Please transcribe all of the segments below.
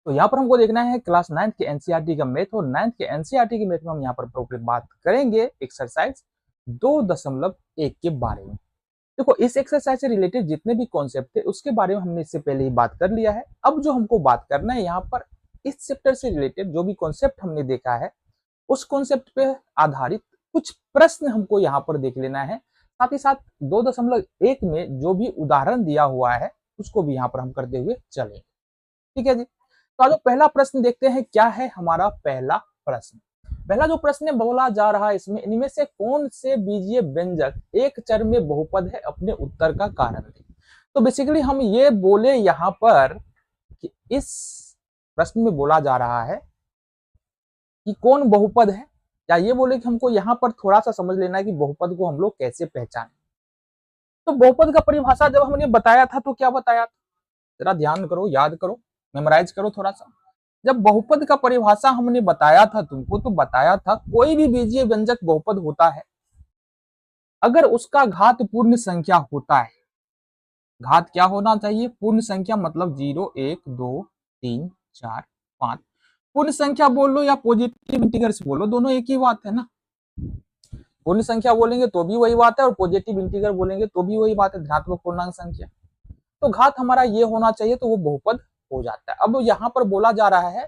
तो यहाँ पर हमको देखना है क्लास 9th के एनसीईआरटी का मैथ, और 9th के एनसीईआरटी के मैथ में हम यहाँ पर प्रॉपर बात करेंगे एक्सरसाइज 2.1 के बारे में। देखो, इस एक्सरसाइज से रिलेटेड जितने भी कॉन्सेप्ट थे उसके बारे में हमने इससे पहले ही बात कर लिया है। अब जो हमको बात करना है यहाँ पर, इस चैप्टर से रिलेटेड जो भी कॉन्सेप्ट हमने देखा है उस कॉन्सेप्ट पे आधारित कुछ प्रश्न हमको यहाँ पर देख लेना है। साथ ही साथ 2.1 में जो भी उदाहरण दिया हुआ है उसको भी यहाँ पर हम करते हुए चलेंगे। ठीक है जी। तो आज पहला प्रश्न देखते हैं, क्या है हमारा पहला प्रश्न। पहला जो प्रश्न बोला जा रहा है इसमें, इनमें से कौन से बीजीय व्यंजक एक चर में बहुपद है, अपने उत्तर का कारण दें। तो बेसिकली हम ये बोले यहाँ पर कि इस प्रश्न में बोला जा रहा है कि कौन बहुपद है, या ये बोले कि हमको यहाँ पर थोड़ा सा समझ लेना है कि बहुपद को हम लोग कैसे पहचाने। तो बहुपद का परिभाषा जब हमने बताया था तो क्या बताया था, जरा ध्यान करो, याद करो, मेमोराइज करो थोड़ा सा। जब बहुपद का परिभाषा हमने बताया था तुमको, तो बताया था कोई भी बीजीय व्यंजक बहुपद होता है अगर उसका घात पूर्ण संख्या होता है। घात क्या होना चाहिए, पूर्ण संख्या, मतलब 0 1 2 3 4 5। पूर्ण संख्या बोल लो या पॉजिटिव इंटीजर्स बोलो, दोनों एक ही बात है ना। पूर्ण संख्या बोलेंगे तो भी वही बात है, और पॉजिटिव इंटीजर बोलेंगे तो भी वही बात है, धनात्मक पूर्णांक संख्या। तो घात हमारा ये होना चाहिए तो वो बहुपद हो जाता है। अब यहाँ पर बोला जा रहा है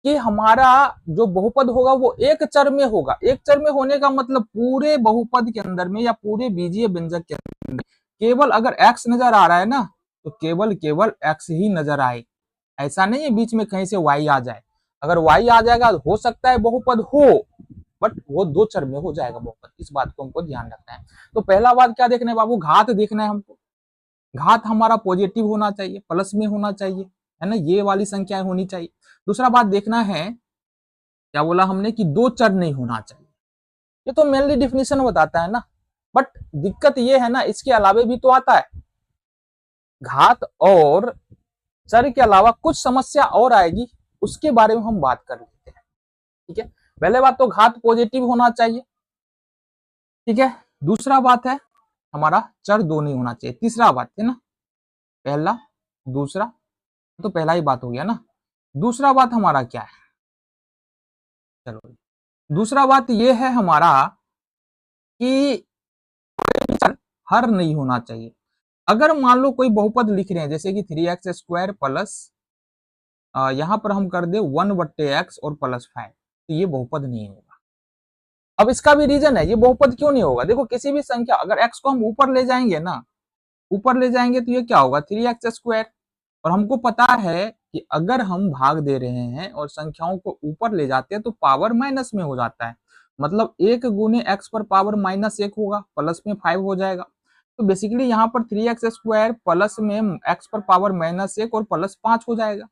कि हमारा जो बहुपद होगा वो एक चर में होगा। एक चर में होने का मतलब पूरे बहुपद के अंदर में या पूरे बीजीय व्यंजक के अंदर केवल अगर x नजर आ रहा है ना, तो केवल x ही नजर आए। ऐसा नहीं है बीच में कहीं से y आ जाए। अगर y आ जाएगा तो हो सकता है बहुपद हो, बट वो दो चर में हो जाएगा बहुपद। इस बात को हमको ध्यान रखना है। तो पहला बात क्या देखना है बाबू, घात देखना है हमको। घात हमारा पॉजिटिव होना चाहिए, प्लस में होना चाहिए, है ना, ये वाली संख्याएं होनी चाहिए। दूसरा बात देखना है, क्या बोला हमने कि दो चर नहीं होना चाहिए। ये तो मेनली डिफिनेशन बताता है ना, बट दिक्कत ये है ना, इसके अलावे भी तो आता है। घात और चर के अलावा कुछ समस्या और आएगी, उसके बारे में हम बात कर लेते हैं। ठीक है, पहले बात तो घात पॉजिटिव होना चाहिए। ठीक है, दूसरा बात है हमारा चर दो नहीं होना चाहिए। तीसरा बात है ना, पहला दूसरा, तो पहला ही बात हो गया ना। दूसरा बात हमारा क्या है, चलो दूसरा बात ये है हमारा कि हर नहीं होना चाहिए। अगर मान लो कोई बहुपद लिख रहे हैं जैसे कि 3x² प्लस यहां पर हम कर दे 1/x और +5, तो ये बहुपद नहीं होगा। अब इसका भी रीजन है, ये बहुपद क्यों नहीं होगा। देखो, किसी भी संख्या अगर x को हम ऊपर ले जाएंगे ना, ऊपर ले जाएंगे तो ये क्या होगा 3x²। और हमको पता है कि अगर हम भाग दे रहे हैं और संख्याओं को ऊपर ले जाते हैं तो पावर माइनस में हो जाता है। मतलब 1 गुने x पर पावर -1 होगा, प्लस में 5 हो जाएगा। तो बेसिकली यहाँ पर 3x² प्लस में x पर पावर -1 और +5 हो जाएगा।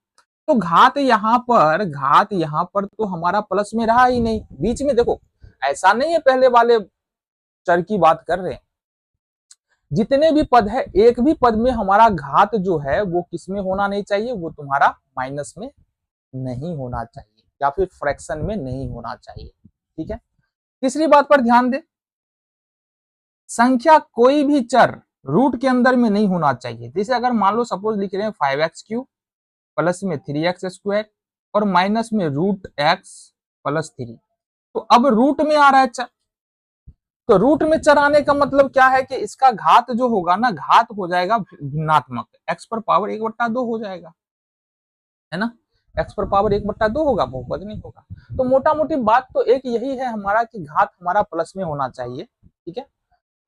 तो घात यहाँ पर तो हमारा प्लस में रहा ही नहीं, बीच में देखो ऐसा नहीं है पहले वाले चर की बात कर रहे हैं। जितने भी पद है, एक भी पद में हमारा घात जो है वो किस में होना नहीं चाहिए, वो तुम्हारा माइनस में नहीं होना चाहिए या फिर फ्रैक्शन में नहीं होना चाहिए। ठीक है, तीसरी बात पर ध्यान दे, संख्या कोई भी चर रूट के अंदर में नहीं होना चाहिए। जैसे अगर मान लो सपोज लिख रहे हैं 5x³ प्लस में 3x² और माइनस में √x + 3, तो अब रूट में आ रहा है चर। तो रूट में चर आने का मतलब क्या है कि इसका घात जो होगा ना, घात हो जाएगा भिन्नात्मक, x पर पावर 1/2 हो जाएगा, है ना। x पर पावर 1/2 होगा, बहुपद नहीं होगा। तो मोटा मोटी बात तो एक यही है हमारा कि घात हमारा प्लस में होना चाहिए। ठीक है,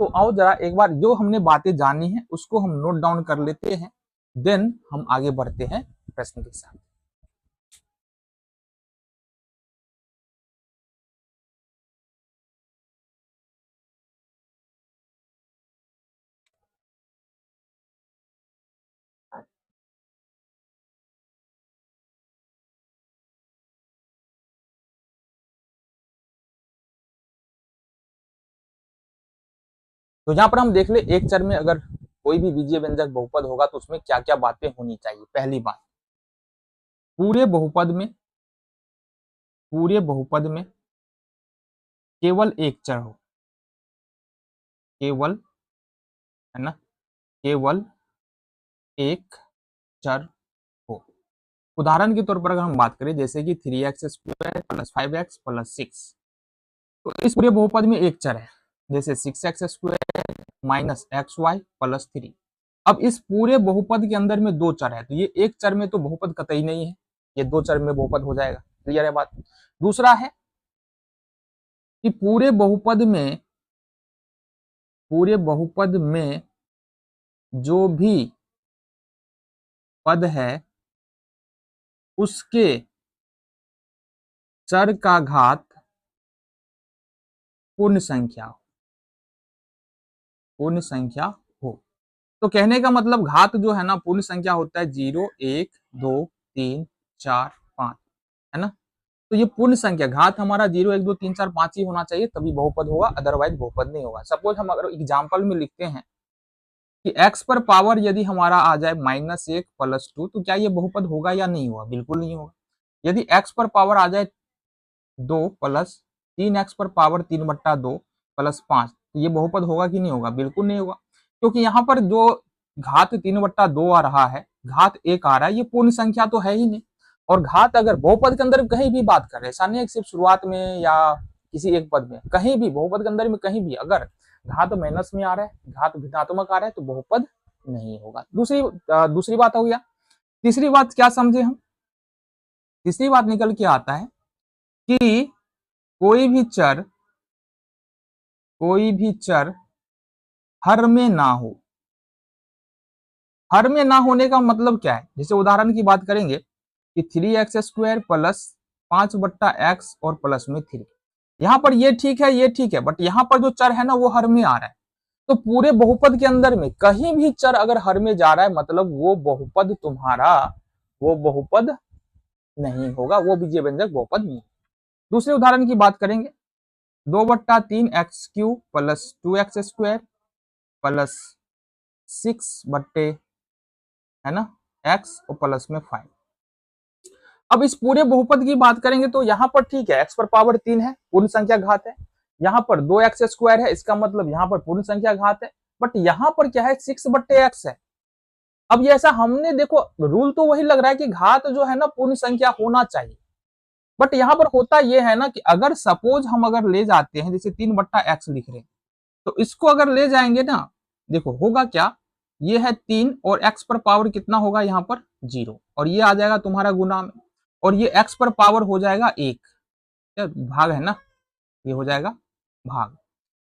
तो आओ जरा एक बार जो हमने बातें जानी है उसको हम नोट डाउन कर लेते हैं, देन हम आगे बढ़ते हैं प्रश्न के साथ। तो यहाँ पर हम देख ले, एक चर में अगर कोई भी बीजीय व्यंजक बहुपद होगा तो उसमें क्या क्या बातें होनी चाहिए। पहली बात, पूरे बहुपद में केवल एक चर हो, केवल, है ना, केवल एक चर हो। उदाहरण के तौर पर अगर हम बात करें जैसे कि 3x² प्लस 5x प्लस 6, तो इस पूरे बहुपद में एक चर है जैसे 6x² माइनस XY प्लस 3। अब इस पूरे बहुपद के अंदर में दो चर है, तो ये एक चर में तो बहुपद कतई नहीं है, ये दो चर में बहुपद हो जाएगा। क्लियर है बात। दूसरा है कि पूरे बहुपद में जो भी पद है उसके चर का घात पूर्ण संख्या हो। तो कहने का मतलब घात जो है ना पूर्ण संख्या होता है 0, 1, 2, 3, 4, 5, है ना। तो ये पूर्ण संख्या घात हमारा 0, 1, 2, 3, 4, 5 ही होना चाहिए तभी बहुपद होगा, अदरवाइज बहुपद नहीं होगा। सपोज हम अगर एग्जाम्पल में लिखते हैं कि x पर पावर यदि हमारा आ जाए -1 प्लस 2, तो क्या ये बहुपद होगा या नहीं होगा? बिल्कुल नहीं होगा। यदि x पर पावर आ जाए 2 प्लस 3x पर पावर 3/2 प्लस 5, तो ये बहुपद होगा कि नहीं होगा? बिल्कुल नहीं होगा, क्योंकि यहाँ पर जो घात 3/2 आ रहा है, घात 1 आ रहा है, ये पूर्ण संख्या तो है ही नहीं। और घात अगर बहुपद के अंदर कहीं भी बात कर रहे हैं, ऐसा नहीं है सिर्फ शुरुआत में या किसी एक पद में, कहीं भी बहुपद के अंदर में कहीं भी अगर घात माइनस में आ रहा है, घात भिन्नात्मक आ रहा है, तो बहुपद नहीं होगा। दूसरी बात हो गया। तीसरी बात क्या समझे हम? तीसरी बात निकल के आता है कि कोई भी चर हर में ना हो। हर में ना होने का मतलब क्या है? जैसे उदाहरण की बात करेंगे कि 3x² प्लस 5/x और प्लस में 3, यहाँ पर ये ठीक है, बट यहाँ पर जो चर है ना वो हर में आ रहा है। तो पूरे बहुपद के अंदर में कहीं भी चर अगर हर में जा रहा है, मतलब वो बहुपद तुम्हारा वो बहुपद नहीं होगा, वो बीजीय व्यंजक बहुपद नहीं। दूसरे उदाहरण की बात करेंगे 2/3x³ प्लस 2x² प्लस 6 है ना x और प्लस में 5। अब इस पूरे बहुपद की बात करेंगे तो यहाँ पर ठीक है x पर पावर 3 है, पूर्ण संख्या घात है, यहाँ पर 2x² है, इसका मतलब यहाँ पर पूर्ण संख्या घात है, बट यहाँ पर क्या है 6/x है। अब ये ऐसा हमने देखो रूल तो वही लग रहा है कि घात जो है ना पूर्ण संख्या होना चाहिए, बट यहाँ पर होता ये है ना कि अगर सपोज हम अगर ले जाते हैं जैसे 3/x लिख रहे हैं, तो इसको अगर ले जाएंगे ना, देखो होगा क्या, ये है 3 और x पर पावर कितना होगा यहाँ पर 0, और ये आ जाएगा तुम्हारा गुना में, और ये x पर पावर हो जाएगा 1, भाग है ना, ये हो जाएगा भाग।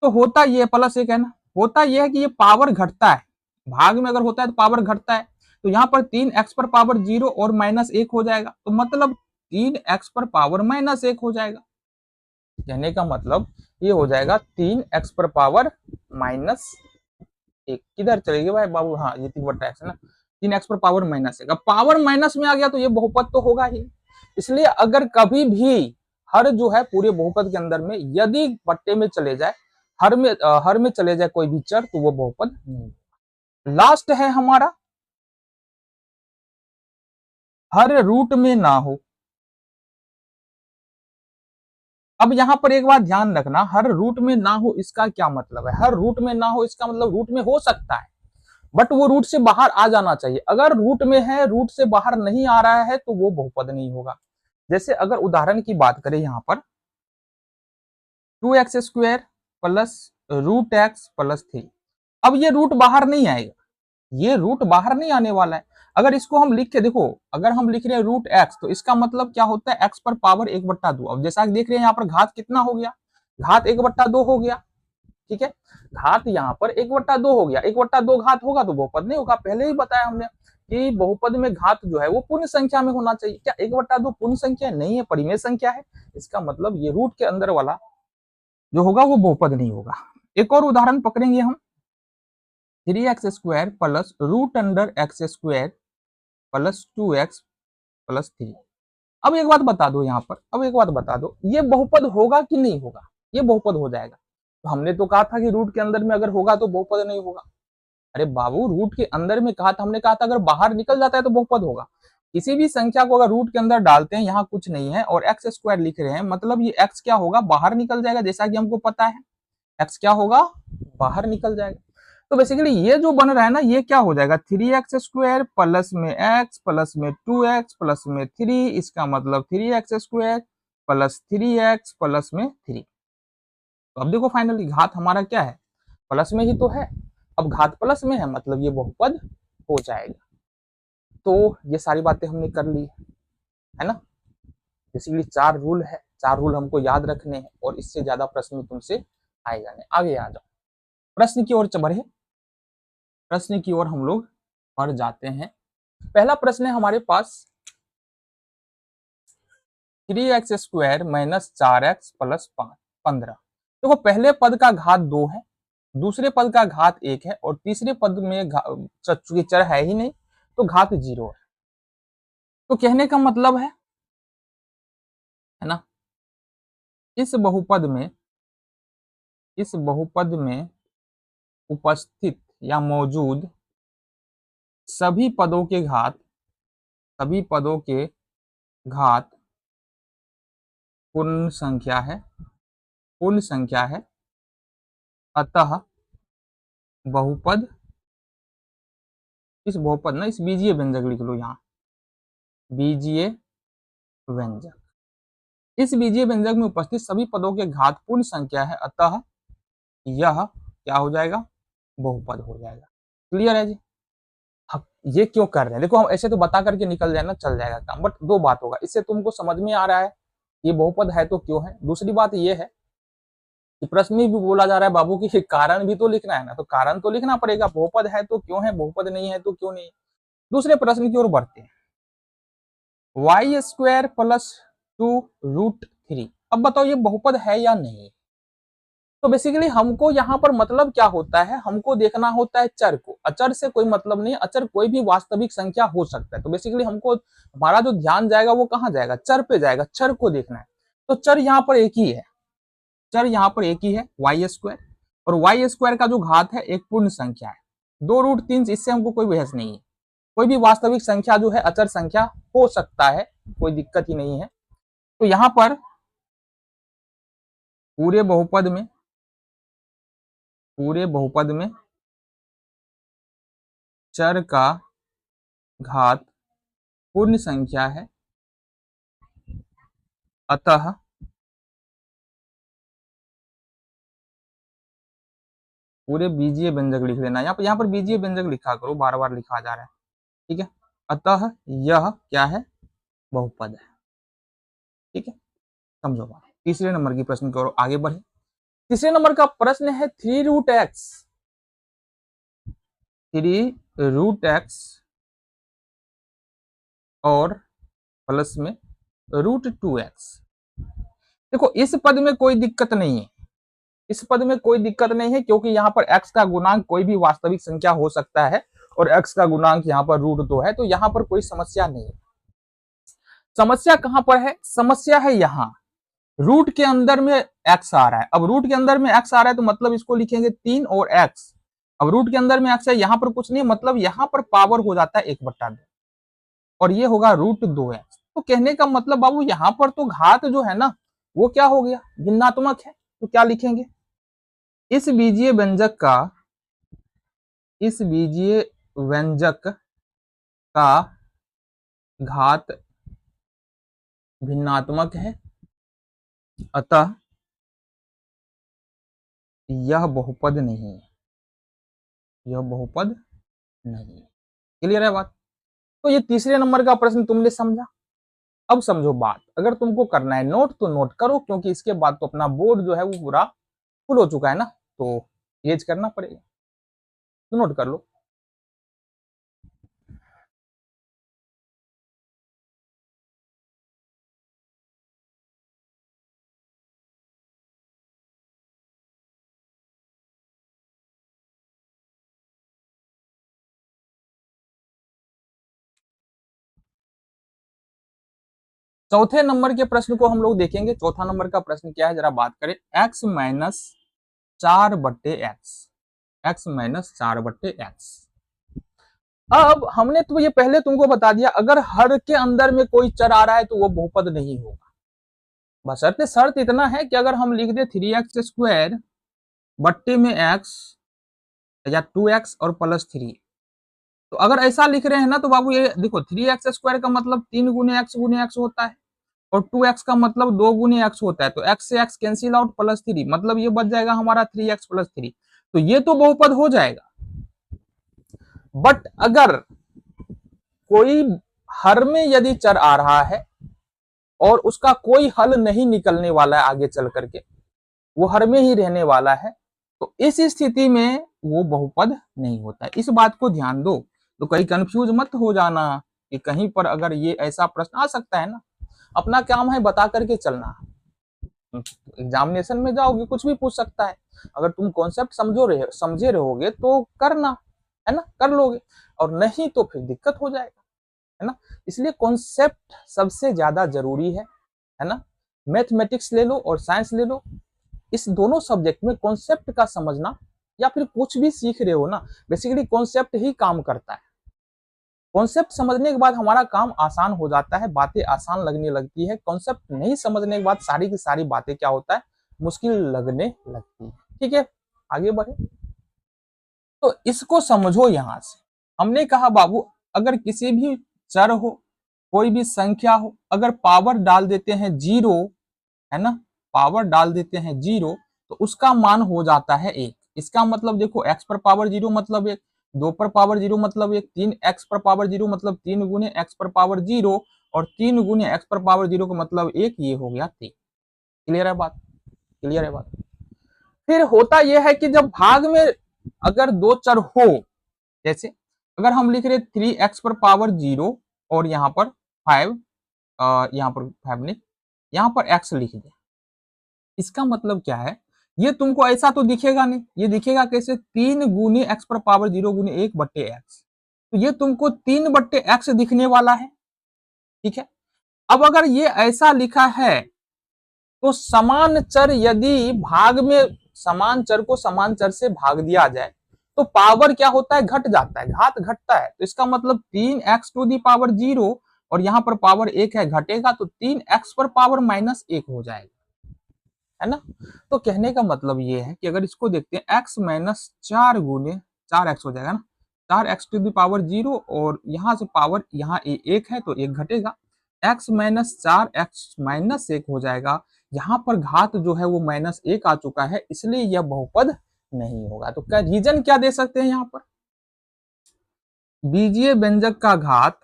तो होता ये प्लस 1 है ना, होता ये है कि ये पावर घटता है, भाग में अगर होता है तो पावर घटता है, तो यहाँ पर 3x पर पावर 0 और -1 हो जाएगा, तो मतलब 3x पर पावर -1 हो जाएगा। कहने का मतलब ये हो जाएगा 3x पर पावर -1। किधर चले गए भाई बाबू? हाँ ये 3/x है ना, 3x पर पावर -1। अब पावर माइनस में आ गया तो ये बहुपद तो होगा ही। इसलिए अगर कभी भी हर जो है पूरे बहुपद के अंदर में यदि पट्टे में चले जाए, हर में चले जाए कोई भी चर, तो वो बहुपद नहीं। लास्ट है हमारा हर रूट में ना हो। अब यहां पर एक बात ध्यान रखना, हर रूट में ना हो इसका क्या मतलब है? हर रूट में ना हो इसका मतलब रूट में हो सकता है, बट वो रूट से बाहर आ जाना चाहिए। अगर रूट में है, रूट से बाहर नहीं आ रहा है, तो वो बहुपद नहीं होगा। जैसे अगर उदाहरण की बात करें यहाँ पर 2x² प्लस √x प्लस 3, अब ये रूट बाहर नहीं आएगा, ये रूट बाहर नहीं आने वाला है। अगर इसको हम लिख के देखो, अगर हम लिख रहे हैं √x, तो इसका मतलब क्या होता है x पर पावर 1/2। अब जैसा देख रहे हैं यहाँ पर घात कितना हो गया, घात 1/2 हो गया, ठीक है, घात यहाँ पर 1/2 हो गया। 1/2 घात होगा तो बहुपद नहीं होगा। पहले ही बताया हमने कि बहुपद में घात जो है वो पूर्ण संख्या में होना चाहिए। क्या 1/2 पूर्ण संख्या नहीं है, परिमेय संख्या है? इसका मतलब ये रूट के अंदर वाला जो होगा वो बहुपद नहीं होगा। एक और उदाहरण पकड़ेंगे हम 3x² plus √x² plus 2x plus 3। अब एक बात बता दो यहाँ पर, अब एक बात बता दो, ये बहुपद होगा कि नहीं होगा? ये बहुपद हो जाएगा। तो हमने तो कहा था कि रूट के अंदर में अगर होगा तो बहुपद नहीं होगा। अरे बाबू, रूट के अंदर में कहा था, हमने कहा था अगर बाहर निकल जाता है तो बहुपद होगा। किसी भी संख्या को अगर रूट के अंदर डालते हैं, यहाँ कुछ नहीं है और x² लिख रहे हैं, मतलब ये x क्या होगा, बाहर निकल जाएगा। जैसा कि हमको पता है x क्या होगा, बाहर निकल जाएगा। तो बेसिकली ये जो बन रहा है ना, ये क्या हो जाएगा, 3x² प्लस में x प्लस में 2x प्लस में 3, इसका मतलब 3x² प्लस 3x प्लस में 3। तो अब देखो फाइनली घात हमारा क्या है, प्लस में ही तो है। अब घात प्लस में है मतलब ये बहुपद हो जाएगा। तो ये सारी बातें हमने कर ली है ना। बेसिकली 4 रूल है, 4 रूल हमको याद रखने हैं और इससे ज्यादा प्रश्न तुमसे आएगा नहीं। आगे आ जाओ, प्रश्न की ओर बढ़े, प्रश्न की ओर हम लोग बढ़ जाते हैं। पहला प्रश्न है हमारे पास 3x² माइनस 4x प्लस 15। देखो पहले पद का घात 2 है, दूसरे पद का घात 1 है और तीसरे पद में चूंकि चर है ही नहीं तो घात 0 है। तो कहने का मतलब है ना, इस बहुपद में उपस्थित या मौजूद सभी पदों के घात पूर्ण संख्या है, अतः बहुपद, इस बीजीय व्यंजक लिख लो यहाँ, बीजीय व्यंजक, इस बीजीय व्यंजक में उपस्थित सभी पदों के घात पूर्ण संख्या है, अतः यह क्या हो जाएगा, बहुपद हो जाएगा। क्लियर है जी। अब ये क्यों कर रहे हैं, देखो हम ऐसे तो बता करके निकल जाए ना, चल जाएगा काम, बट 2 बात होगा, इससे तुमको समझ में आ रहा है ये बहुपद है तो क्यों है। दूसरी बात ये है कि प्रश्न में भी बोला जा रहा है बाबू की कारण भी तो लिखना है ना, तो कारण तो लिखना पड़ेगा, बहुपद है तो क्यों है, बहुपद नहीं है तो क्यों नहीं। दूसरे प्रश्न की ओर बढ़ते हैं, y² प्लस 2√3। अब बताओ ये बहुपद है या नहीं। तो बेसिकली हमको यहाँ पर मतलब क्या होता है, हमको देखना होता है चर को, अचर से कोई मतलब नहीं, अचर कोई भी वास्तविक संख्या हो सकता है। तो बेसिकली हमको हमारा जो ध्यान जाएगा वो कहाँ जाएगा, चर पे जाएगा, चर को देखना है। तो चर यहाँ पर एक ही है, चर यहाँ पर एक ही है y², और y² का जो घात है एक पूर्ण संख्या है, 2√3, इससे हमको कोई बहस नहीं है। कोई भी वास्तविक संख्या जो है अचर संख्या हो सकता है, कोई दिक्कत ही नहीं है। तो यहाँ पर पूरे बहुपद में चर का घात पूर्ण संख्या है, अतः पूरे बीजीय व्यंजक लिख लेना, यहाँ पर बीजीय व्यंजक लिखा करो, बार बार लिखा जा रहा है, ठीक है। अतः यह क्या है, बहुपद है, ठीक है, समझो बात। तीसरे नंबर की प्रश्न की ओर आगे बढ़े। तीसरे नंबर का प्रश्न है 3√x और प्लस में √2x। देखो इस पद में कोई दिक्कत नहीं है, इस पद में कोई दिक्कत नहीं है, क्योंकि यहाँ पर x का गुणांक कोई भी वास्तविक संख्या हो सकता है और x का गुणांक यहाँ पर √2 है, तो यहाँ पर कोई समस्या नहीं है। समस्या कहां पर है, समस्या है यहाँ रूट के अंदर में x आ रहा है। अब रूट के अंदर में x आ रहा है तो मतलब इसको लिखेंगे 3 और x। अब रूट के अंदर में x है, यहाँ पर कुछ नहीं, मतलब यहाँ पर पावर हो जाता है 1/2 और ये होगा √2x। तो कहने का मतलब बाबू यहाँ पर तो घात जो है ना वो क्या हो गया, भिन्नात्मक है। तो क्या लिखेंगे, इस बीजीय व्यंजक का घात भिन्नात्मक है, अतः यह बहुपद नहीं है, यह बहुपद नहीं है। क्लियर है बात। तो ये तीसरे नंबर का प्रश्न तुमने समझा। अब समझो बात, अगर तुमको करना है नोट तो नोट करो, क्योंकि इसके बाद तो अपना बोर्ड जो है वो पूरा फुल हो चुका है ना, तो एज करना पड़ेगा, तो नोट कर लो। चौथे नंबर के प्रश्न को हम लोग देखेंगे। चौथा नंबर का प्रश्न क्या है, जरा बात करें। x minus 4/x, x minus 4/x। अब हमने तो ये पहले तुमको बता दिया, अगर हर के अंदर में कोई चर आ रहा है तो वो बहुपद नहीं होगा। बशर्ते शर्त इतना है कि अगर हम लिख दे 3x² बट्टे में x या 2x और +3। तो अगर ऐसा लिख रहे हैं ना तो बाबू ये देखो 3x² का मतलब 3 गुने x होता है और 2x का मतलब 2 गुने x होता है, तो x से x कैंसिल आउट +3, मतलब ये बच जाएगा हमारा 3x + 3। तो ये तो बहुपद हो जाएगा। बट अगर कोई हर में यदि चर आ रहा है और उसका कोई हल नहीं निकलने वाला है आगे चल करके, वो हर में ही रहने वाला है, तो इस स्थिति में वो बहुपद नहीं होता है। इस बात को ध्यान दो। तो कहीं कंफ्यूज मत हो जाना कि कहीं पर अगर ये ऐसा प्रश्न आ सकता है ना, अपना काम है बता करके चलना। एग्जामिनेशन में जाओगे कुछ भी पूछ सकता है, अगर तुम कॉन्सेप्ट समझे रहोगे तो करना, है ना, कर लोगे, और नहीं तो फिर दिक्कत हो जाएगा, है ना। इसलिए कॉन्सेप्ट सबसे ज्यादा जरूरी है ना। मैथमेटिक्स ले लो और साइंस ले लो, इस दोनों सब्जेक्ट में कॉन्सेप्ट का समझना या फिर कुछ भी सीख रहे हो ना, बेसिकली कॉन्सेप्ट ही काम करता है। कॉन्सेप्ट समझने के बाद हमारा काम आसान हो जाता है, बातें आसान लगने लगती है। कॉन्सेप्ट नहीं समझने के बाद सारी की सारी बातें क्या होता है, मुश्किल लगने लगती है। ठीक है, आगे बढ़े। तो इसको समझो। यहां से हमने कहा बाबू, अगर किसी भी चर हो, कोई भी संख्या हो, अगर पावर डाल देते हैं 0, है ना, पावर डाल देते हैं 0, तो उसका मान हो जाता है 1। इसका मतलब देखो x पर पावर 0 मतलब 1, 2 पर पावर 0 मतलब 1, 3x पर पावर 0 मतलब 3 गुने x पर पावर 0, और 3 गुने x पर पावर 0 का मतलब 1, ये हो गया 3। क्लियर है बात, क्लियर है बात। फिर होता यह है कि जब भाग में अगर दो चर हो, जैसे अगर हम लिख रहे 3x पर पावर 0 और यहाँ पर 5, यहाँ पर 5 नहीं, यहाँ पर x लिख दे, इसका मतलब क्या है, ये तुमको ऐसा तो दिखेगा नहीं, ये दिखेगा कैसे, 3 गुने x पर पावर 0 गुने 1/x, तो ये तुमको 3/x दिखने वाला है। ठीक है, अब अगर ये ऐसा लिखा है तो समान चर, यदि भाग में समान चर को समान चर से भाग दिया जाए तो पावर क्या होता है, घट जाता है, घात घटता है। तो इसका मतलब 3x⁻0 और यहाँ पर पावर 1 है, घटेगा तो 3x पर पावर -1 हो जाएगा, है ना। तो कहने का मतलब ये है कि अगर इसको देखते हैं x - 4 गुने 4x हो जाएगा ना, 4x⁻0 और यहाँ से पावर यहाँ 1 है तो 1 घटेगा, x - 4 x - 1 हो जाएगा। यहाँ पर घात जो है वो -1 आ चुका है, इसलिए यह बहुपद नहीं होगा। तो क्या रीजन क्या दे सकते हैं यहाँ पर, बीजीय व्यंजक का घात,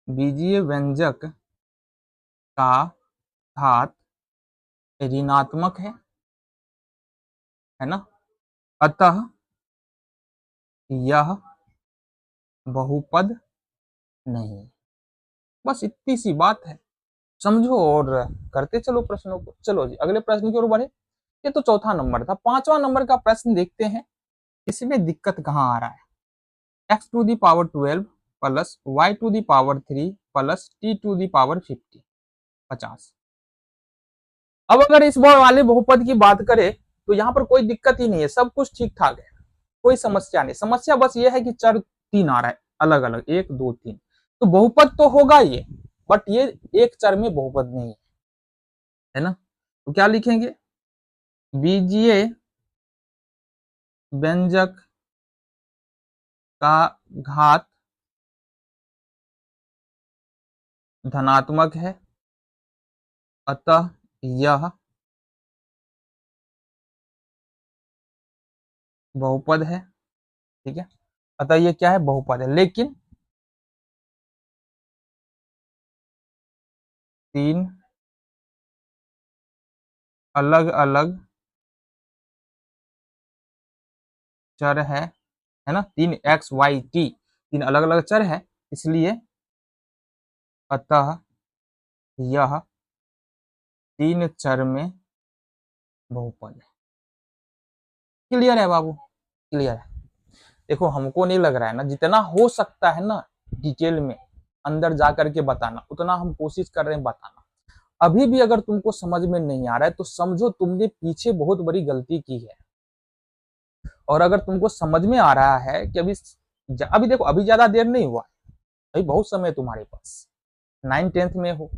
बीजीय व्यंजक का घात ऋणात्मक है ना, अतः यह बहुपद नहीं। बस इतनी सी बात है, समझो और करते चलो प्रश्नों को। चलो जी अगले प्रश्न की ओर बढ़े। ये तो चौथा नंबर था, पांचवा नंबर का प्रश्न देखते हैं, इसमें दिक्कत कहाँ आ रहा है। x⁻12 plus y⁻3 plus t⁻50 50। अब अगर इस वाले बहुपद की बात करें तो यहाँ पर कोई दिक्कत ही नहीं है, सब कुछ ठीक ठाक है, कोई समस्या नहीं। समस्या बस ये है कि चर 3 आ रहा है अलग अलग, 1 2 3, तो बहुपद तो होगा ये, बट ये एक चर में बहुपद नहीं है ना। तो क्या लिखेंगे, बीजीय व्यंजक का घात धनात्मक है, अतः यह बहुपद है। ठीक है, अतः ये क्या है, बहुपद है। लेकिन 3 अलग अलग चर है ना, 3 x y t 3 अलग अलग चर है, इसलिए अतः यह 3 चर में बहुपद है। क्लियर है बाबू, क्लियर है। देखो हमको नहीं लग रहा है ना, जितना हो सकता है ना डिटेल में अंदर जा करके बताना, उतना हम कोशिश कर रहे हैं बताना। अभी भी अगर तुमको समझ में नहीं आ रहा है तो समझो तुमने पीछे बहुत बड़ी गलती की है। और अगर तुमको समझ में आ रहा है कि अभी देखो अभी ज्यादा देर नहीं हुआ, अभी बहुत समय तुम्हारे पास, 9th 10th में हो,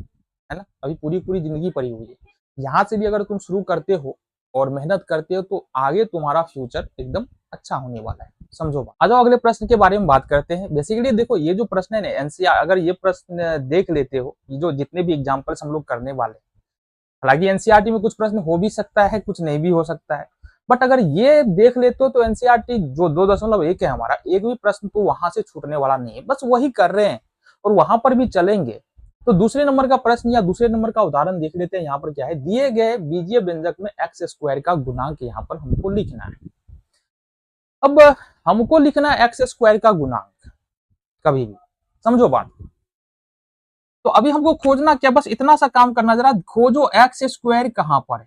है ना, अभी पूरी पूरी जिंदगी पड़ी हुई है। यहाँ से भी अगर तुम शुरू करते हो और मेहनत करते हो तो आगे तुम्हारा फ्यूचर एकदम अच्छा होने वाला है। समझो बात। आ जाओ अगले प्रश्न के बारे में बात करते हैं। बेसिकली देखो ये जो प्रश्न है ना एनसीआर, अगर ये प्रश्न देख लेते हो, जो जितने भी एग्जाम्पल्स हम लोग करने वाले, हालांकि एनसीईआरटी में कुछ प्रश्न हो भी सकता है, कुछ नहीं भी हो सकता है, बट अगर ये देख लेते हो तो एनसीईआरटी जो 2.1 है हमारा, एक भी प्रश्न तो वहां से छूटने वाला नहीं है, बस वही कर रहे हैं और वहां पर भी चलेंगे। तो दूसरे नंबर का प्रश्न या दूसरे नंबर का उदाहरण देख लेते हैं। यहाँ पर क्या है, दिए गए बीजीय व्यंजक में एक्स स्क्वायर का गुणांक यहाँ पर हमको लिखना है। अब हमको लिखना है एक्स स्क्वायर का गुणांक, कभी भी समझो बात। तो अभी हमको खोजना क्या, बस इतना सा काम करना, जरा खोजो एक्स स्क्वायर कहां पर है।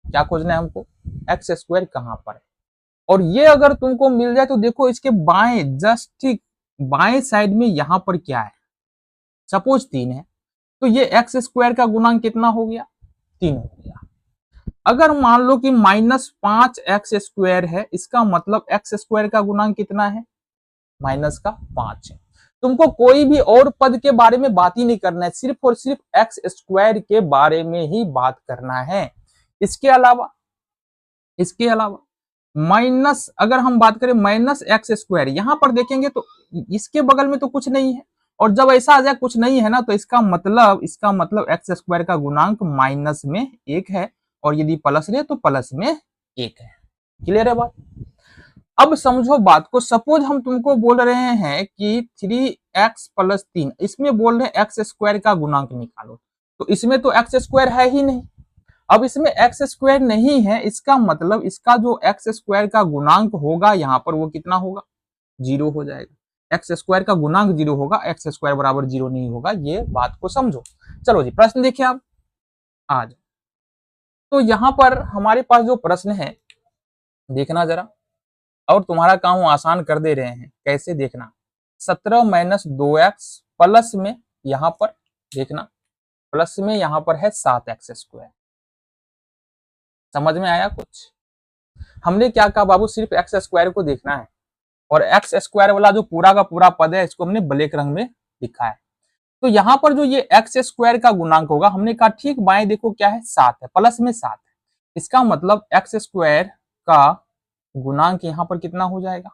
क्या खोजना है हमको, एक्स स्क्वायर कहां पर है। और ये अगर तुमको मिल जाए तो देखो इसके बाएं, जस्ट ठीक बाएं साइड में यहां पर क्या है, सपोज 3 है, तो ये एक्स स्क्वायर का गुणांक कितना हो गया, 3 हो गया। अगर मान लो कि -5 एक्स स्क्वायर है, इसका मतलब एक्स स्क्वायर का गुणांक कितना है, -5 है। तुमको कोई भी और पद के बारे में बात ही नहीं करना है, सिर्फ और सिर्फ एक्स स्क्वायर के बारे में ही बात करना है। इसके अलावा माइनस, अगर हम बात करें -x², यहां पर देखेंगे तो इसके बगल में तो कुछ नहीं है, और जब ऐसा आ जाए कुछ नहीं है ना, तो इसका मतलब x² का गुणांक माइनस में 1 है, और यदि प्लस रहे तो प्लस में 1 है। क्लियर है बात। अब समझो बात को, सपोज हम तुमको बोल रहे हैं कि 3x + 3, इसमें बोल रहे हैं x² का गुणांक निकालो, तो इसमें तो x² है ही नहीं। अब इसमें x² नहीं है, इसका मतलब इसका जो x² का गुणांक होगा यहाँ पर वो कितना होगा, 0 हो जाएगा। x² का गुणांक 0 होगा, x² बराबर 0 नहीं होगा, ये बात को समझो। चलो जी प्रश्न देखिए आप आज। तो यहाँ पर हमारे पास जो प्रश्न है, देखना जरा, और तुम्हारा काम आसान कर दे रहे हैं, कैसे देखना। 17 - 2x प्लस में यहाँ पर देखना, प्लस में यहाँ पर है 7x²। समझ में आया कुछ। हमने क्या कहा बाबू, सिर्फ x² को देखना है, और x² वाला जो पूरा का पूरा पद है इसको हमने ब्लैक रंग में लिखा है। तो यहाँ पर जो ये x² का गुणांक होगा, हमने कहा ठीक बाएं देखो क्या है, 7 है, प्लस में 7 है, इसका मतलब x² का गुणांक यहाँ पर कितना हो जाएगा,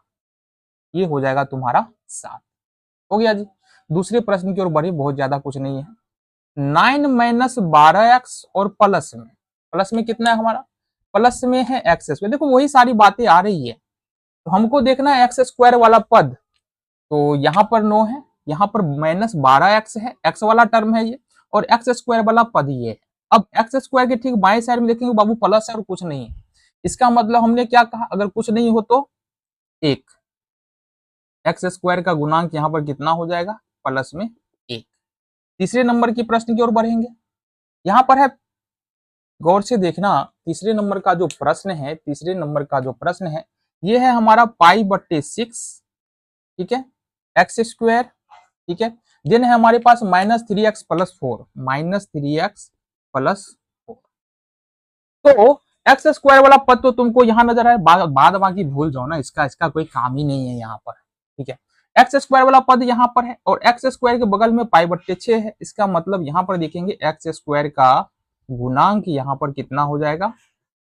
ये हो जाएगा तुम्हारा 7। हो गया जी। दूसरे प्रश्न की ओर बढ़े, बहुत ज्यादा कुछ नहीं है। 9 - 12x और प्लस में कितना है हमारा, प्लस में है x²। देखो वही सारी बातें आ रही है, तो हमको देखना है x² वाला पद, तो यहाँ पर 9 है, यहाँ पर -12x है, x वाला टर्म है ये, और x² वाला पद ये है। अब x² के ठीक बाएं साइड में देखेंगे बाबू प्लस है और कुछ नहीं है, इसका मतलब हमने क्या कहा, अगर कुछ नहीं हो तो 1, x² का गुणांक यहाँ पर कितना हो जाएगा, प्लस में 1। तीसरे नंबर की प्रश्न की ओर बढ़ेंगे। यहाँ पर है, गौर से देखना, तीसरे नंबर का जो प्रश्न है, ये है हमारा π/6, ठीक है, x², ठीक है। देन है हमारे पास -3x + 4, तो x² वाला पद तो तुमको यहाँ नजर आए, बाद बाकी भूल जाओ ना, इसका कोई काम ही नहीं है यहाँ पर, ठीक है। x² वाला पद यहाँ पर है, और x² के बगल में π/6 है, इसका मतलब यहाँ पर देखेंगे x² का गुणांक यहाँ पर कितना हो जाएगा,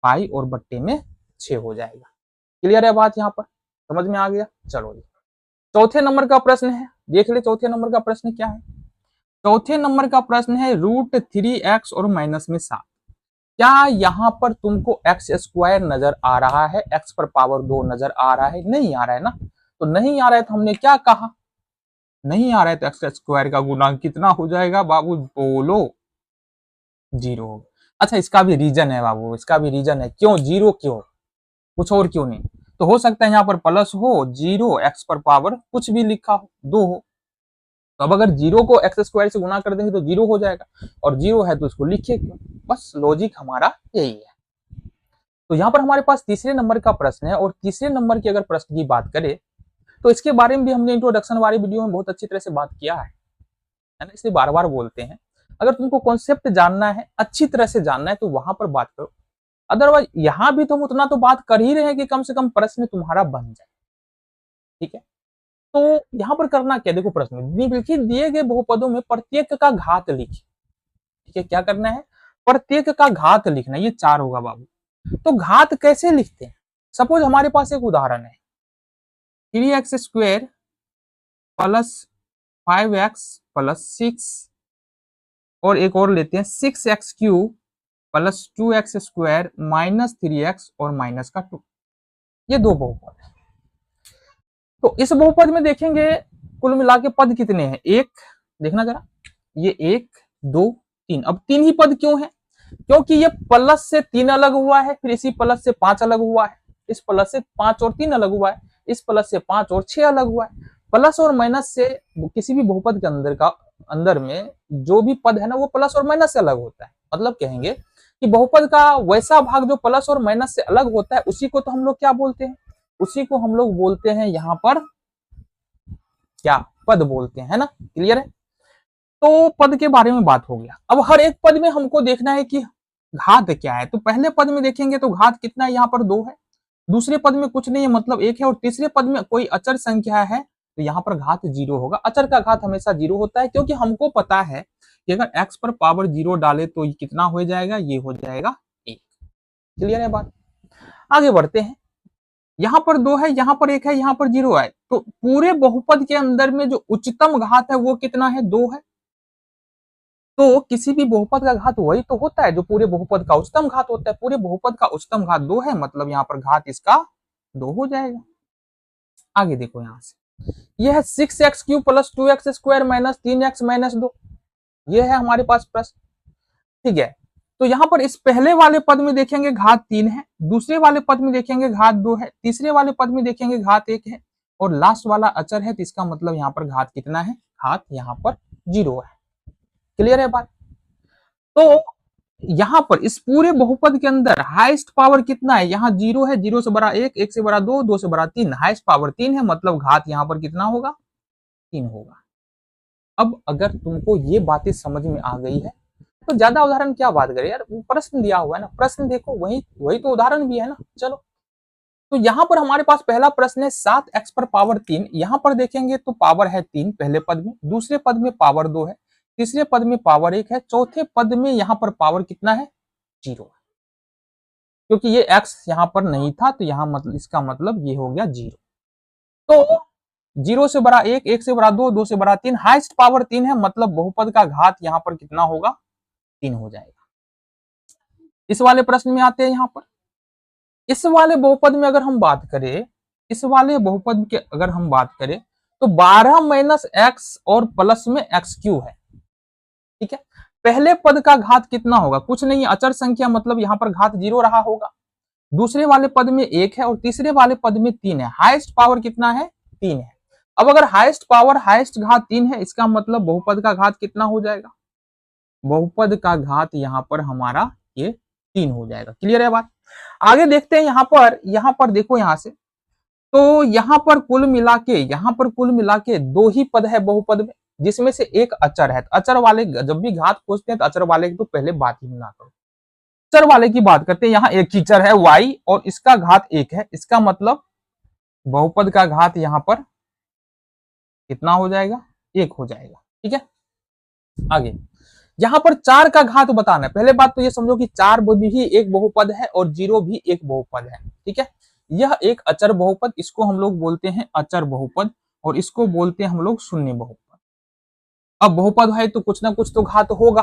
पाई और बट्टे में 6 हो जाएगा। क्लियर है बात, यहाँ पर समझ में आ गया। चलो जी चौथे नंबर का प्रश्न है, देख ले चौथे नंबर का प्रश्न क्या है। चौथे नंबर का प्रश्न है √3x और माइनस में 7। क्या यहाँ पर तुमको x² नजर आ रहा है, x⁻2 नजर आ रहा है, नहीं आ रहा है ना। तो नहीं आ रहा है तो हमने क्या कहा, नहीं आ रहा है तो x² का गुणांक कितना हो जाएगा बाबू, बोलो, 0 होगा। अच्छा इसका भी रीजन है बाबू, इसका भी रीजन है, क्यों 0, क्यों, कुछ और क्यों नहीं। तो हो सकता है यहाँ पर प्लस हो, 0 x⁻, कुछ भी लिखा हो, 2 हो, तो अब अगर 0 को x² से गुना कर देंगे तो 0 हो जाएगा, और 0 है तो इसको लिखिए क्यों, बस लॉजिक हमारा यही है। तो यहाँ पर हमारे पास तीसरे नंबर का प्रश्न है, और तीसरे नंबर की अगर प्रश्न की बात करें तो इसके बारे में भी हमने इंट्रोडक्शन वाली वीडियो में बहुत अच्छी तरह से बात किया है ना, इसलिए बार बार बोलते हैं। अगर तुमको कॉन्सेप्ट जानना है, अच्छी तरह से जानना है, तो वहां पर बात करो, अदरवाइज यहाँ भी तुम उतना तो बात कर ही रहे हैं कि कम से कम प्रश्न तुम्हारा बन जाए, ठीक है। तो यहाँ पर करना क्या, देखो प्रश्न में दिए गए बहुपदों में प्रत्येक का घात लिखिए, ठीक है। क्या करना है, प्रत्येक का घात लिखना, ये 4 होगा बाबू। तो घात कैसे लिखते हैं? सपोज हमारे पास एक उदाहरण है 3x square plus 5x plus 6, और एक और लेते हैं 6x cube plus 2x square minus 3x और माइनस का 2। ये दो बहुपद है। तो इस बहुपद में देखेंगे कुल मिला के पद कितने हैं? एक, देखना जरा, ये 1 2 3। अब 3 ही पद क्यों है? क्योंकि ये प्लस से 3 अलग हुआ है, फिर इसी प्लस से 5 अलग हुआ है, इस प्लस से 5 और 3 अलग हुआ है, इस प्लस से 5 और 6 अलग हुआ है। प्लस और माइनस से किसी भी बहुपद के अंदर में जो भी पद है ना वो प्लस और माइनस से अलग होता है। मतलब कहेंगे कि बहुपद का वैसा भाग जो प्लस और माइनस से अलग होता है उसी को तो हम लोग क्या बोलते हैं? उसी को हम लोग बोलते हैं यहाँ पर क्या? पद बोलते हैं, है ना? क्लियर है? तो पद के बारे में बात हो गया। अब हर एक पद में हमको देखना है कि घात क्या है। तो पहले पद में देखेंगे तो घात कितना है? यहाँ पर 2 है। दूसरे पद में कुछ नहीं है, मतलब 1 है। और तीसरे पद में कोई अचर संख्या है तो यहाँ पर घात 0 होगा। अचर का घात हमेशा 0 होता है, क्योंकि हमको पता है कि अगर x पर पावर 0 डाले तो कितना हो जाएगा? ये हो जाएगा 1। क्लियर है बात? आगे बढ़ते हैं। यहाँ पर 2 है, यहाँ पर 1 है, यहाँ पर 0 है। तो पूरे बहुपद के अंदर में जो उच्चतम घात है वो कितना है? 2 है। तो किसी भी बहुपद का घात वही तो होता है जो पूरे बहुपद का उच्चतम घात होता है। पूरे बहुपद का उच्चतम घात 2 है, मतलब यहाँ पर घात इसका 2 हो जाएगा। आगे देखो यहाँ से, यह है 6x cube plus 2x square minus 3x minus 2। ये है हमारे पास प्रश्न, ठीक है। तो यहाँ पर इस पहले वाले पद में देखेंगे घात 3 है, दूसरे वाले पद में देखेंगे घात 2 है, तीसरे वाले पद में देखेंगे घात 1 है, और लास्ट वाला अचर है, तो इसका मतलब यहाँ पर घात कितना है? घात यहाँ पर 0 है। क्लियर है बात? तो यहाँ पर इस पूरे बहुपद के अंदर हाईएस्ट पावर कितना है? यहाँ 0 है, 0 से बड़ा 1, 1 से बड़ा 2, 2 से बड़ा 3, हाईएस्ट पावर 3 है, मतलब घात यहाँ पर कितना होगा? 3 होगा। अब अगर तुमको ये बातें समझ में आ गई है तो ज्यादा उदाहरण क्या बात करें यार, प्रश्न दिया हुआ है ना, प्रश्न देखो, वही तो उदाहरण भी है ना। चलो, तो यहाँ पर हमारे पास पहला प्रश्न है 7x पर पावर 3। यहाँ पर देखेंगे तो पावर है 3 पहले पद में, दूसरे पद में पावर 2 है, तीसरे पद में पावर 1 है, चौथे पद में यहाँ पर पावर कितना है? 0 है। क्योंकि ये x यहाँ पर नहीं था तो यहाँ मतलब इसका मतलब ये हो गया 0। तो 0 से बड़ा 1, 1 से बड़ा 2, 2 से बड़ा 3, हाईएस्ट पावर 3 है, मतलब बहुपद का घात यहाँ पर कितना होगा? 3 हो जाएगा। इस वाले प्रश्न में आते हैं। यहाँ पर इस वाले बहुपद में अगर हम बात करें, इस वाले बहुपद के अगर हम बात करें तो 12 माइनस एक्स और प्लस में एक्स क्यू है, ठीक है। पहले पद का घात कितना होगा? कुछ नहीं, अचर संख्या, मतलब यहाँ पर घात 0 रहा होगा। दूसरे वाले पद में 1 है और तीसरे वाले पद में 3 है। हाईएस्ट पावर कितना है? 3 है। अब अगर हाईएस्ट पावर, हाईएस्ट घात 3 है, इसका मतलब बहुपद का घात कितना हो जाएगा? बहुपद का घात यहाँ पर हमारा ये 3 हो जाएगा। क्लियर है बात? आगे देखते हैं। यहाँ पर देखो, यहाँ से तो यहाँ पर कुल मिला के 2 ही पद है बहुपद में, जिसमें से एक अचर है। अचर वाले जब भी घात पूछते हैं तो अचर वाले की तो पहले बात ही ना करो, चर वाले की बात करते हैं। यहाँ एक ही चर है y और इसका घात 1 है, इसका मतलब बहुपद का घात यहाँ पर कितना हो जाएगा? 1 हो जाएगा। ठीक है, आगे यहाँ पर 4 का घात बताना है। पहले बात तो ये समझो कि 4 भी एक बहुपद है और 0 भी एक बहुपद है। ठीक है, यह एक अचर बहुपद, इसको हम लोग बोलते हैं अचर बहुपद, और इसको बोलते हैं हम लोग शून्य बहुपद। अब बहुपद है तो कुछ ना कुछ तो घात होगा,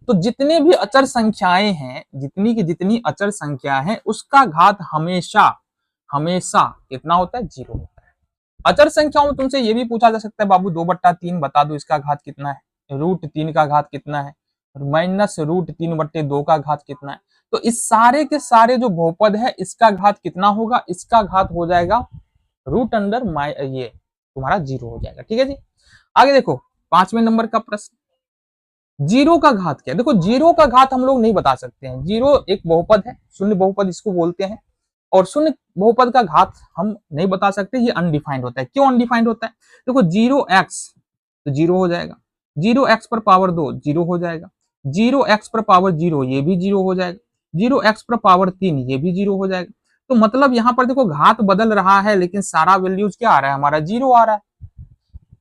तो जितने भी अचर संख्याएं हैं, जितनी की जितनी अचर संख्या है, उसका घात हमेशा कितना होता है? 0 होता है। अचर संख्याओं में तुमसे ये भी पूछा जा सकता है, बाबू 2/3 बता दो, इसका घात कितना है? √3 का घात कितना है? माइनस √3/2 का घात कितना है? तो इस सारे के सारे जो बहुपद है, इसका घात कितना होगा? इसका घात हो जाएगा √, ये तुम्हारा 0 हो जाएगा। ठीक है जी, आगे देखो 5वें नंबर का प्रश्न, 0 का घात क्या है? देखो 0 का घात हम लोग नहीं बता सकते हैं। 0 एक बहुपद है, शून्य बहुपद इसको बोलते हैं, और शून्य बहुपद का घात हम नहीं बता सकते, ये अनडिफाइंड होता है। क्यों अनडिफाइंड होता है? देखो 0x तो 0 हो जाएगा, 0x पर पावर 2 0 हो जाएगा, 0x पर पावर 0 ये भी 0 हो जाएगा, 0x पर पावर 3 ये भी 0 हो जाएगा। तो मतलब यहाँ पर देखो घात बदल रहा है, लेकिन सारा वैल्यूज क्या आ रहा है? हमारा 0 आ रहा है।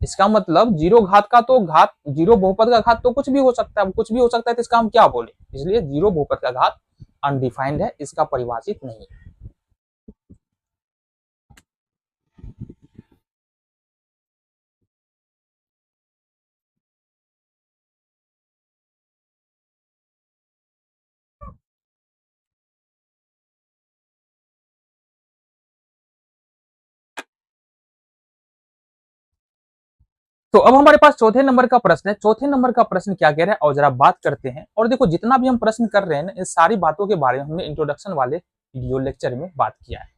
इसका मतलब 0 घात का तो घात, 0 बहुपद का घात तो कुछ भी हो सकता है। कुछ भी हो सकता है तो इसका हम क्या बोले? इसलिए जीरो बहुपद का घात अनडिफाइंड है, इसका परिभाषित नहीं है। तो अब हमारे पास चौथे नंबर का प्रश्न है। चौथे नंबर का प्रश्न क्या कह रहा है और जरा बात करते हैं। और देखो जितना भी हम प्रश्न कर रहे हैं ना, इस सारी बातों के बारे में हमने इंट्रोडक्शन वाले वीडियो लेक्चर में बात किया है।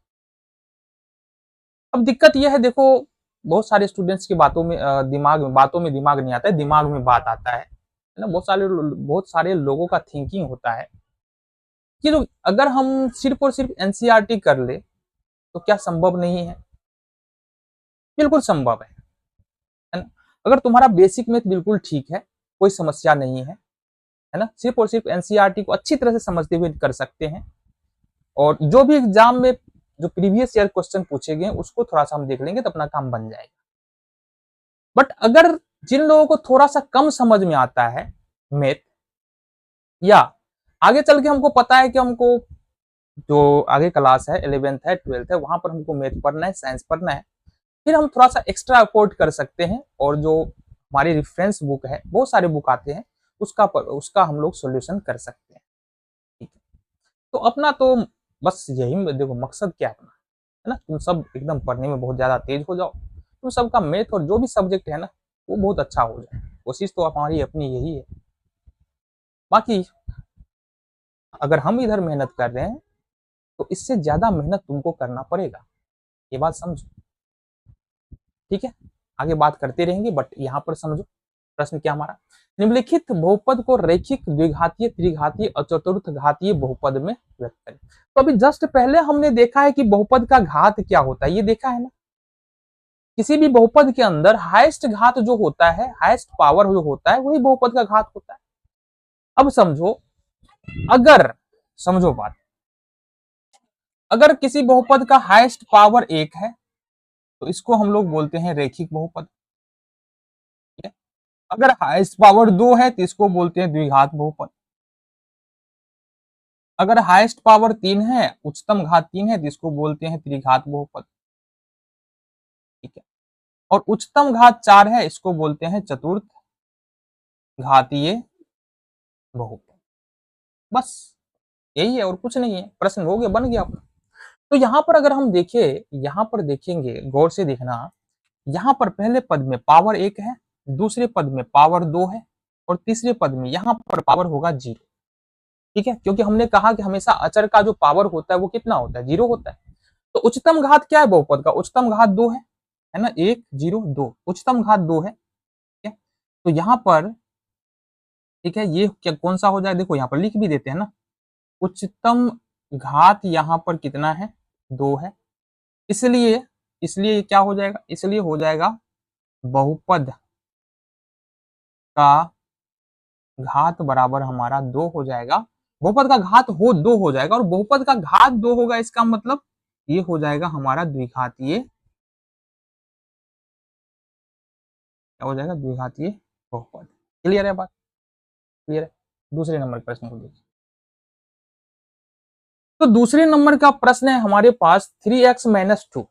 अब दिक्कत यह है, देखो बहुत सारे स्टूडेंट्स की बातों में दिमाग नहीं आता है, दिमाग में बात आता है ना। बहुत सारे लोगों का थिंकिंग होता है कि अगर हम सिर्फ और सिर्फ एनसीईआरटी कर ले तो क्या संभव नहीं है? बिल्कुल संभव है ना। अगर तुम्हारा बेसिक मैथ बिल्कुल ठीक है, कोई समस्या नहीं है ना, सिर्फ और सिर्फ एनसीईआरटी को अच्छी तरह से समझते हुए कर सकते हैं। और जो भी एग्जाम में जो प्रीवियस ईयर क्वेश्चन पूछे गए उसको थोड़ा सा हम देख लेंगे तो अपना काम बन जाएगा। बट अगर जिन लोगों को थोड़ा सा कम समझ में आता है मैथ, या आगे चल के हमको पता है कि हमको जो आगे क्लास है 11th है 12th है वहां पर हमको मैथ पढ़ना है, साइंस पढ़ना है, फिर हम थोड़ा सा एक्स्ट्रा एफोर्ट कर सकते हैं और जो हमारी रेफरेंस बुक है, बहुत सारे बुक आते हैं, उसका हम लोग सॉल्यूशन कर सकते हैं। ठीक है, तो अपना तो बस यही देखो मकसद क्या है अपना, है ना, तुम सब एकदम पढ़ने में बहुत ज्यादा तेज हो जाओ, तुम सबका मैथ और जो भी सब्जेक्ट है ना वो बहुत अच्छा हो जाए। कोशिश तो हमारी अपनी यही है। बाकी अगर हम इधर मेहनत कर रहे हैं तो इससे ज्यादा मेहनत तुमको करना पड़ेगा, ये बात समझो। ठीक है, आगे बात करते रहेंगे बट यहाँ पर समझो प्रश्न क्या हमारा। निम्नलिखित बहुपद को रैखिक द्विघातीय त्रिघातीय और चतुर्थ घातीय बहुपद में व्यक्त करें। तो अभी जस्ट पहले हमने देखा है कि बहुपद का घात क्या होता है, ये देखा है ना। किसी भी बहुपद के अंदर हाईएस्ट घात जो होता है, हाईएस्ट पावर जो होता है, वही बहुपद का घात होता है। अब समझो, अगर समझो बात, अगर किसी बहुपद का हाईएस्ट पावर 1 है तो इसको हम लोग बोलते हैं रैखिक बहुपद। अगर हाईएस्ट पावर 2 है तो इसको बोलते हैं द्विघात बहुपद। अगर हाईएस्ट पावर 3 है, उच्चतम घात 3 है तो इसको बोलते हैं त्रिघात बहुपद। ठीक है, और उच्चतम घात 4 है, इसको बोलते हैं चतुर्थ घातीय बहुपद। बस यही है और कुछ नहीं है, प्रश्न हो गया, बन गया अपना। तो यहां पर अगर हम देखें, यहां पर देखेंगे, गौर से देखना, यहां पर पहले पद में पावर 1 है, दूसरे पद में पावर 2 है और तीसरे पद में यहां पर पावर होगा 0। ठीक है, क्योंकि हमने कहा कि हमेशा अचर का जो पावर होता है वो कितना होता है, 0 होता है। तो उच्चतम घात क्या है बहुपद का, उच्चतम घात 2 है ना, 1 0 2, उच्चतम घात 2 है। ठीक है, तो यहाँ पर ठीक है, ये क्या कौन सा हो जाए, देखो यहाँ पर लिख भी देते हैं ना, उच्चतम घात यहाँ पर कितना है, 2 है, इसलिए इसलिए ये क्या हो जाएगा, इसलिए हो जाएगा बहुपद का घात बराबर हमारा 2 हो जाएगा। बहुपद का घात 2 हो जाएगा और बहुपद का घात 2 होगा, इसका मतलब ये हो जाएगा हमारा द्विघातीय, क्या हो जाएगा, द्विघातीय बहुपद। क्लियर है बात, क्लियर है। दूसरे नंबर प्रश्न को देखिए। तो दूसरे नंबर का प्रश्न है हमारे पास 3x - 2।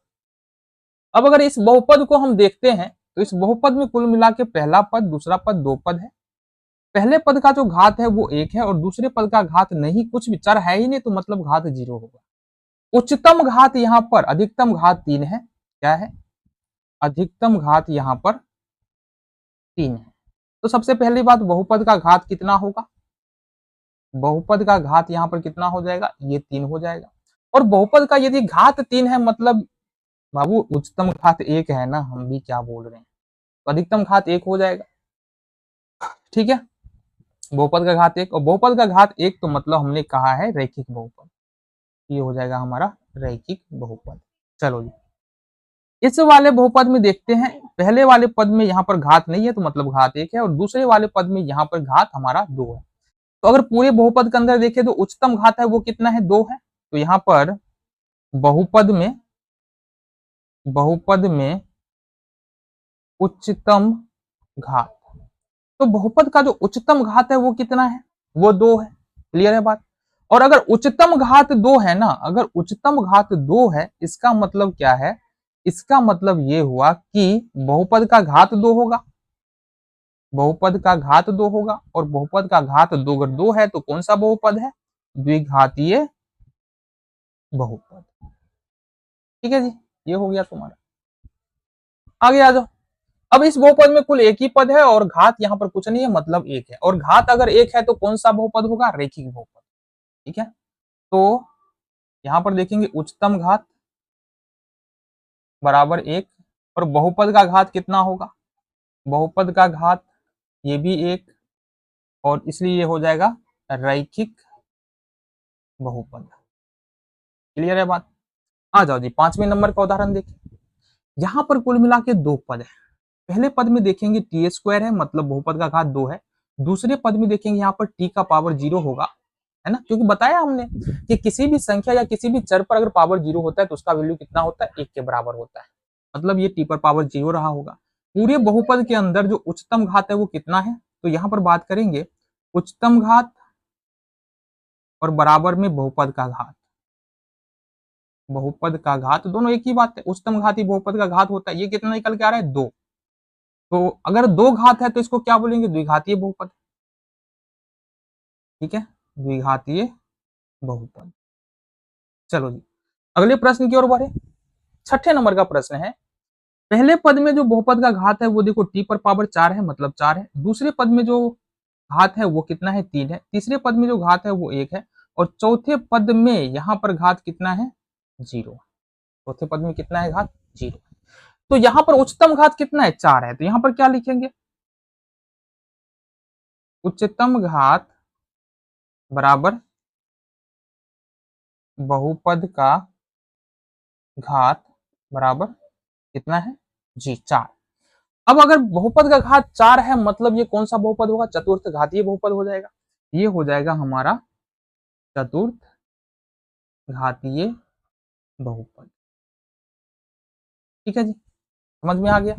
अब अगर इस बहुपद को हम देखते हैं तो इस बहुपद में कुल मिला के पहला पद, दूसरा पद, 2 पद है। पहले पद का जो घात है वो 1 है और दूसरे पद का घात नहीं, कुछ भी चर है ही नहीं, तो मतलब घात 0 होगा। उच्चतम घात यहाँ पर, अधिकतम घात 3 है, क्या है, अधिकतम घात यहाँ पर 3 है। तो सबसे पहली बात, बहुपद का घात कितना होगा, बहुपद का घात यहाँ पर कितना हो जाएगा, ये 3 हो जाएगा। और बहुपद का यदि घात 3 है मतलब बाबू उच्चतम घात 1 है ना, हम भी क्या बोल रहे हैं, तो अधिकतम घात 1 हो जाएगा। ठीक है, बहुपद का घात 1 और बहुपद का घात 1 तो मतलब हमने कहा है रैखिक बहुपद, ये हो जाएगा हमारा रैखिक बहुपद। चलो जी, इस वाले बहुपद में देखते हैं, पहले वाले पद में यहाँ पर घात नहीं है तो मतलब घात 1 है और दूसरे वाले पद में यहाँ पर घात हमारा 2 है। तो अगर पूरे बहुपद के अंदर देखें तो उच्चतम घात है वो कितना है, 2 है। तो यहाँ पर बहुपद में उच्चतम घात, तो बहुपद का जो उच्चतम घात है वो कितना है, वो 2 है। क्लियर है बात। और अगर उच्चतम घात 2 है ना, अगर उच्चतम घात 2 है, इसका मतलब क्या है, इसका मतलब ये हुआ कि बहुपद का घात 2 होगा, बहुपद का घात 2 होगा, और बहुपद का घात 2 अगर 2 है तो कौन सा बहुपद है, द्विघातीय बहुपद। ठीक है जी, ये हो गया तुम्हारा। आगे आ जाओ। अब इस बहुपद में कुल एक ही पद है और घात यहाँ पर कुछ नहीं है, मतलब एक है, और घात अगर एक है तो कौन सा बहुपद होगा, रेखिक बहुपद। ठीक है, तो यहां पर देखेंगे उच्चतम घात बराबर एक, और बहुपद का घात कितना होगा, बहुपद का घात ये भी एक, और इसलिए ये हो जाएगा रैखिक बहुपद। क्लियर है बात। आ जाओ जी, 5वें नंबर का उदाहरण देखिए। यहां पर कुल मिला के 2 पद है। पहले पद में देखेंगे टी स्क्वायर है, मतलब बहुपद का घात 2 है। दूसरे पद में देखेंगे यहाँ पर टी का पावर 0 होगा, है ना, क्योंकि बताया हमने कि किसी भी संख्या या किसी भी चर पर अगर पावर 0 होता है तो उसका वैल्यू कितना होता है, 1 के बराबर होता है, मतलब ये टी पर पावर 0 रहा होगा। पूरे बहुपद के अंदर जो उच्चतम घात है वो कितना है, तो यहाँ पर बात करेंगे उच्चतम घात और बराबर में बहुपद का घात, बहुपद का घात दोनों एक ही बात है, उच्चतम घात ही बहुपद का घात होता है। ये कितना निकल के आ रहा है, 2। तो अगर 2 घात है तो इसको क्या बोलेंगे, द्विघातीय बहुपद। ठीक है, द्विघातीय बहुपद। चलो जी, अगले प्रश्न की ओर बढ़े। 6ठे नंबर का प्रश्न है, पहले पद में जो बहुपद का घात है वो देखो टी पर पावर 4 है, मतलब 4 है। दूसरे पद में जो घात है वो कितना है, 3 है। तीसरे पद में जो घात है वो 1 है, और चौथे पद में यहाँ पर घात कितना है, 0। चौथे पद में कितना है, घात 0। तो यहाँ पर उच्चतम घात कितना है, 4 है, तो यहाँ पर क्या लिखेंगे, उच्चतम घात बराबर बहुपद का घात बराबर कितना है, जी 4। अब अगर बहुपद का घात 4 है, मतलब ये कौन सा बहुपद होगा, चतुर्थ घातीय बहुपद हो जाएगा। ये हो जाएगा हमारा चतुर्थ घातीय बहुपद। ठीक है जी, समझ में आ गया,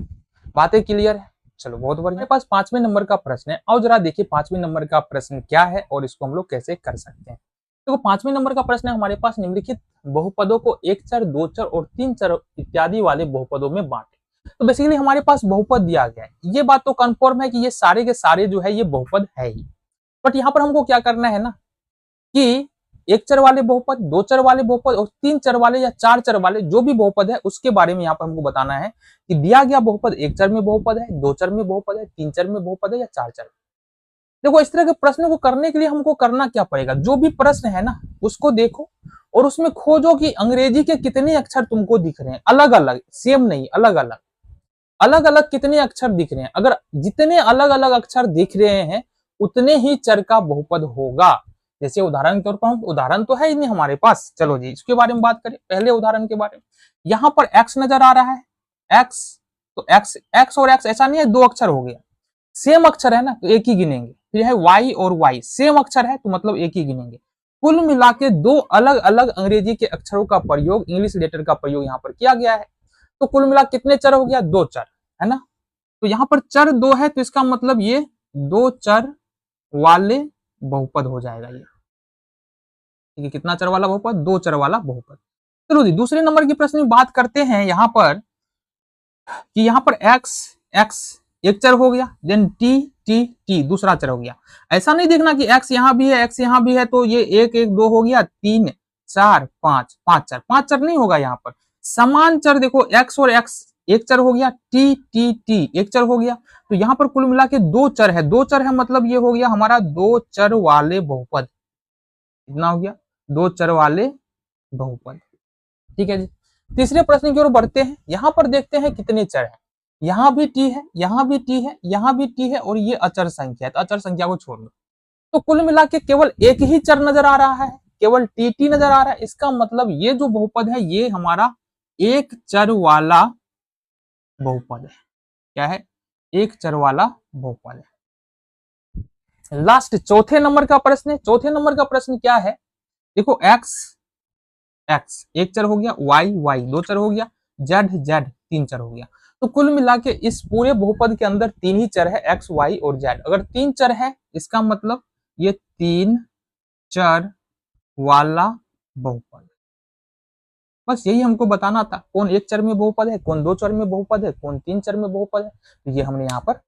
बातें क्लियर है। चलो बहुत बढ़िया। मेरे पास 5वें नंबर का प्रश्न है, आओ जरा देखिए 5वें नंबर का प्रश्न क्या है और इसको हम लोग कैसे कर सकते हैं। देखो 5वें नंबर का प्रश्न है हमारे पास, निम्नलिखित बहुपदों को एक चर, दो चर और तीन चर इत्यादि वाले बहुपदों में बांटे। तो बेसिकली हमारे पास बहुपद दिया गया है, ये बात तो कंफर्म है कि ये सारे के सारे जो है ये बहुपद है ही। बट यहाँ पर हमको क्या करना है ना, कि एक चर वाले बहुपद, दो चर वाले बहुपद और तीन चर वाले या चार चर वाले जो भी बहुपद है उसके बारे में यहाँ पर हमको बताना है कि दिया गया बहुपद एक चर में बहुपद है, दो चर में बहुपद है, तीन चर में बहुपद है या चार चर। देखो इस तरह के प्रश्न को करने के लिए हमको करना क्या पड़ेगा, जो भी प्रश्न है ना उसको देखो और उसमें खोजो कि अंग्रेजी के कितने अक्षर तुमको दिख रहे हैं, अलग अलग, सेम नहीं, अलग अलग, अलग अलग कितने अक्षर दिख रहे हैं। अगर जितने अलग अलग अक्षर दिख रहे हैं उतने ही चर का बहुपद होगा। जैसे उदाहरण के तौर पर, उदाहरण तो है ही नहीं हमारे पास, चलो जी इसके बारे में बात करें। पहले उदाहरण के बारे में, यहाँ पर x नजर आ रहा है, x, तो x और x ऐसा नहीं है दो अक्षर हो गया, सेम अक्षर है ना तो एक ही गिनेंगे। फिर है y और y, सेम अक्षर है तो मतलब एक ही गिनेंगे। कुल मिला के दो अलग अलग अंग्रेजी के अक्षरों का प्रयोग, इंग्लिश लेटर का प्रयोग यहाँ पर किया गया है। तो कुल मिला कितने चर हो गया, दो चर, है ना। तो यहाँ पर चर दो है तो इसका मतलब ये दो चर वाले बहुपद हो जाएगा ये। ठीक है, कितना चर वाला बहुपद, दो चर वाला बहुपद। चलो जी दूसरे नंबर के प्रश्न में बात करते हैं यहाँ पर कि यहाँ पर x x एक चर हो गया, देन t t t दूसरा चर हो गया। ऐसा नहीं देखना कि x यहाँ भी है, x यहाँ भी है तो ये एक एक दो हो गया, तीन चार पांच, पांच चर नहीं होगा। यहाँ पर समान चर देखो, x और x एक चर हो गया, t t t एक चर हो गया। तो यहाँ पर कुल मिला के दो चर है, दो चर है मतलब ये हो गया हमारा दो चर वाले बहुपद। कितना हो गया, दो चर वाले बहुपद। ठीक है जी, तीसरे प्रश्न की ओर बढ़ते हैं। यहाँ पर देखते हैं कितने चर हैं, यहाँ भी टी है, यहाँ भी टी है, यहाँ भी टी है, और ये अचर संख्या है तो अचर संख्या को छोड़ दो। तो कुल मिला के केवल एक ही चर नजर आ रहा है, केवल टी टी नजर आ रहा है। इसका मतलब ये जो बहुपद है ये हमारा एक चर वाला बहुपद है। क्या है, एक चर वाला बहुपद है। लास्ट चौथे नंबर का प्रश्न है। चौथे नंबर का प्रश्न क्या है, देखो x x एक चर हो गया, y y दो चर हो गया, z z तीन चर हो गया। तो कुल मिला के इस पूरे बहुपद के अंदर तीन ही चर है, x y और z। अगर तीन चर है इसका मतलब ये तीन चर वाला बहुपद। बस यही हमको बताना था, कौन एक चर में बहुपद है, कौन दो चर में बहुपद है, कौन तीन चर में बहुपद है, तो ये हमने यहाँ पर